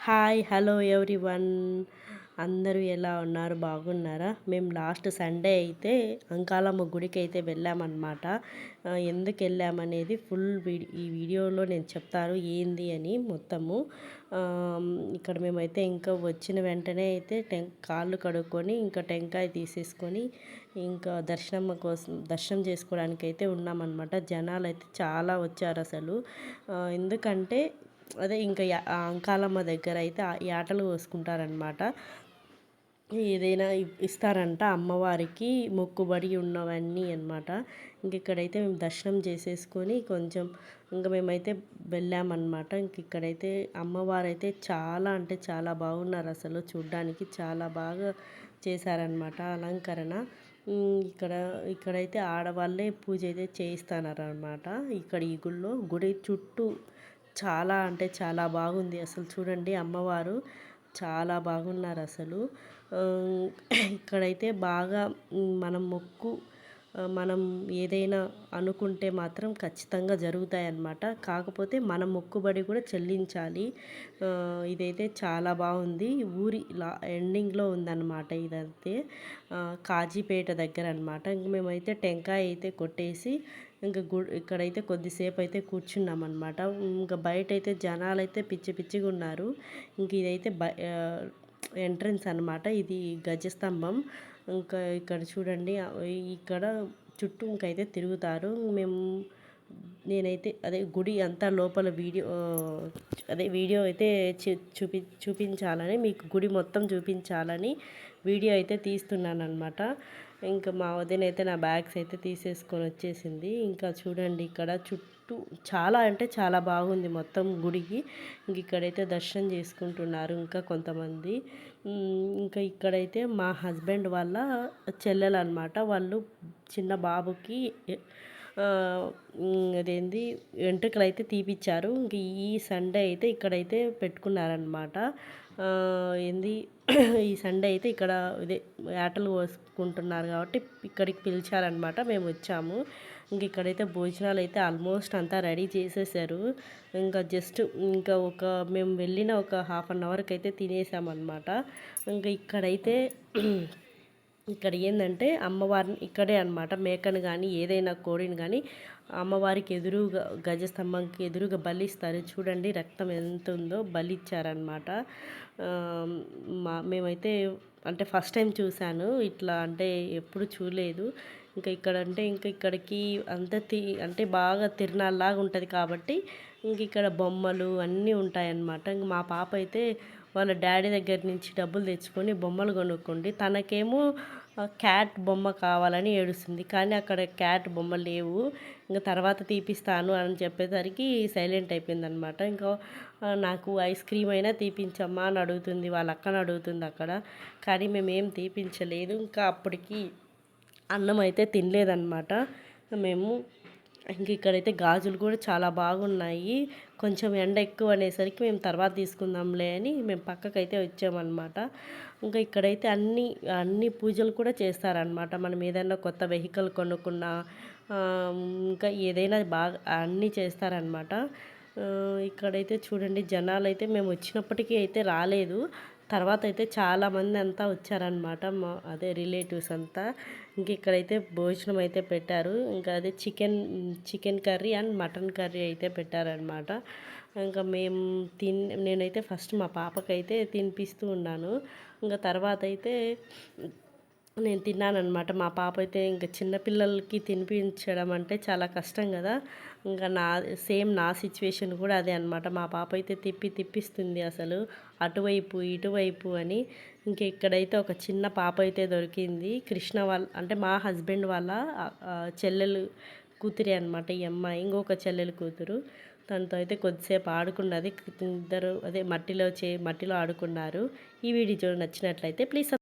Hi hello everyone. అందరూ ఎలా ఉన్నారు? బాగున్నారా? మేము లాస్ట్ సండే అయితే అంకాలమ్మ గుడికి అయితే వెళ్ళామన్నమాట. ఎందుకు వెళ్ళామనేది ఫుల్ ఈ వీడియోలో నేను చెప్తాను ఏంది అని మొత్తము. ఇక్కడ మేమైతే ఇంకా వచ్చిన వెంటనే అయితే కాళ్ళు కడుక్కొని ఇంకా టెంకాయ తీసేసుకొని ఇంకా దర్శనం చేసుకోవడానికి అయితే ఉన్నామన్నమాట. జనాలు అయితే చాలా వచ్చారు అసలు. ఎందుకంటే అదే ఇంకా అంకాలమ్మ దగ్గర అయితే యాటలు కోసుకుంటారనమాట. ఏదైనా ఇస్తారంట అమ్మవారికి మొక్కుబడి ఉన్నవన్నీ అనమాట. ఇంక ఇక్కడైతే మేము దర్శనం చేసేసుకొని కొంచెం ఇంకా మేమైతే వెళ్ళామన్నమాట. ఇంక ఇక్కడైతే అమ్మవారైతే చాలా అంటే చాలా బాగున్నారు అసలు. చూడ్డానికి చాలా బాగా చేశారనమాట అలంకరణ. ఇక్కడైతే ఆడవాళ్ళే పూజ అయితే చేయిస్తారనమాట. ఇక్కడ ఈ గుడి చుట్టూ చాలా అంటే చాలా బాగుంది అసలు. చూడండి అమ్మవారు చాలా బాగున్నారు అసలు. ఇక్కడైతే బాగా మనం ఏదైనా అనుకుంటే మాత్రం ఖచ్చితంగా జరుగుతాయన్నమాట. కాకపోతే మన మొక్కుబడి కూడా చెల్లించాలి. ఇదైతే చాలా బాగుంది. ఊరి ఎండింగ్లో ఉందన్నమాట ఇదైతే. కాజీపేట దగ్గర అనమాట. ఇంక మేమైతే టెంకాయ అయితే కొట్టేసి ఇంకా ఇక్కడైతే కొద్దిసేపు అయితే కూర్చున్నామన్నమాట. ఇంకా బయట అయితే జనాలు అయితే పిచ్చి పిచ్చిగా ఉన్నారు. ఇంక ఇదైతే ఎంట్రన్స్ అనమాట. ఇది గజస్తంభం. ఇంకా ఇక్కడ చూడండి ఇక్కడ చుట్టూ ఇంకైతే తిరుగుతారు. నేనైతే అదే గుడి అంతా లోపల వీడియో అయితే చూపించాలని, మీకు గుడి మొత్తం చూపించాలని వీడియో అయితే తీస్తున్నాను అనమాట. ఇంకా మా వదిన అయితే నా బ్యాగ్స్ అయితే తీసేసుకొని వచ్చేసింది. ఇంకా చూడండి ఇక్కడ చుట్టూ చాలా అంటే చాలా బాగుంది మొత్తం గుడికి. ఇంక ఇక్కడైతే దర్శనం చేసుకుంటున్నారు ఇంకా కొంతమంది. ఇంకా ఇక్కడైతే మా హస్బెండ్ వాళ్ళ చెల్లెలు అనమాట. వాళ్ళు చిన్న బాబుకి అదేంది వెంట్రుకలు అయితే తీపిచ్చారు. ఇంక ఈ సండే అయితే ఇక్కడైతే పెట్టుకున్నారనమాట. ఏంది ఈ సండే అయితే ఇక్కడ ఇదే యాటలు కోసుకుంటున్నారు కాబట్టి ఇక్కడికి పిలిచారనమాట. మేము వచ్చాము. ఇంక ఇక్కడైతే భోజనాలు అయితే ఆల్మోస్ట్ అంతా రెడీ చేసేసారు. ఇంకా జస్ట్ ఇంకా మేము వెళ్ళిన ఒక హాఫ్ అన్ అవర్కి అయితే తినేసామన్నమాట. ఇంకా ఇక్కడైతే ఇక్కడ ఏంటంటే అమ్మవారిని ఇక్కడే అనమాట మేకను కానీ ఏదైనా కోడిని కానీ అమ్మవారికి ఎదురుగా గజస్తంభంకి ఎదురుగా బలిస్తారు. చూడండి రక్తం ఎంత ఉందో బలిచ్చారనమాట. మేమైతే అంటే ఫస్ట్ టైం చూశాను ఇట్లా, అంటే ఎప్పుడు చూడలేదు. ఇంకా ఇక్కడికి అంటే బాగా తిరునాళ్ళలాగా ఉంటుంది కాబట్టి ఇంక ఇక్కడ బొమ్మలు అన్నీ ఉంటాయన్నమాట. ఇంక మా పాప అయితే వాళ్ళ డాడీ దగ్గర నుంచి డబ్బులు తెచ్చుకొని బొమ్మలు కొనుక్కోండి, తనకేమో క్యాట్ బొమ్మ కావాలని ఏడుస్తుంది. కానీ అక్కడ క్యాట్ బొమ్మ లేవు. ఇంకా తర్వాత తీపిస్తాను అని చెప్పేసరికి సైలెంట్ అయిపోయిందనమాట. ఇంకా నాకు ఐస్ క్రీమ్ అయినా తీపించమ్మా అని అడుగుతుంది, వాళ్ళ అక్కని అడుగుతుంది అక్కడ. కానీ మేమేం తీపించలేదు. ఇంకా అప్పటికి అన్నం అయితే తినలేదన్నమాట మేము. ఇంక ఇక్కడైతే గాజులు కూడా చాలా బాగున్నాయి. కొంచెం ఎండ ఎక్కువ అనేసరికి మేము తర్వాత తీసుకుందాంలే అని మేము పక్కకైతే వచ్చామన్నమాట. ఇంకా ఇక్కడైతే అన్ని పూజలు కూడా చేస్తారనమాట. మనం ఏదైనా కొత్త వెహికల్ కొనుక్కున్నా ఇంకా ఏదైనా బాగా అన్నీ చేస్తారనమాట. ఇక్కడైతే చూడండి జనాలు అయితే మేము వచ్చినప్పటికీ అయితే రాలేదు. తర్వాత అయితే చాలామంది అంతా వచ్చారనమాట, అదే రిలేటివ్స్ అంతా. ఇంక ఇక్కడైతే భోజనం అయితే పెట్టారు. ఇంకా అదే chicken curry and mutton curry అయితే పెట్టారనమాట. ఇంకా నేనైతే ఫస్ట్ మా పాపకైతే తినిపిస్తూ ఉన్నాను. ఇంకా తర్వాత అయితే నేను తిన్నానమాట. మా పాప అయితే ఇంకా చిన్నపిల్లలకి తినిపించడం అంటే చాలా కష్టం కదా. ఇంకా నా సిచ్యువేషన్ కూడా అదే అనమాట. మా పాప అయితే తిప్పిస్తుంది అసలు అటువైపు ఇటువైపు అని. ఇంక ఇక్కడైతే ఒక చిన్న పాప అయితే దొరికింది. కృష్ణ వాళ్ళ అంటే మా హస్బెండ్ వాళ్ళ చెల్లెలు కూతురే అనమాట ఈ అమ్మాయి. ఇంకొక చెల్లెలు కూతురు. తనతో అయితే కొద్దిసేపు ఆడుకున్నది. ఇద్దరు అదే మట్టిలో ఆడుకున్నారు. ఈ వీడియో నచ్చినట్లయితే ప్లీజ్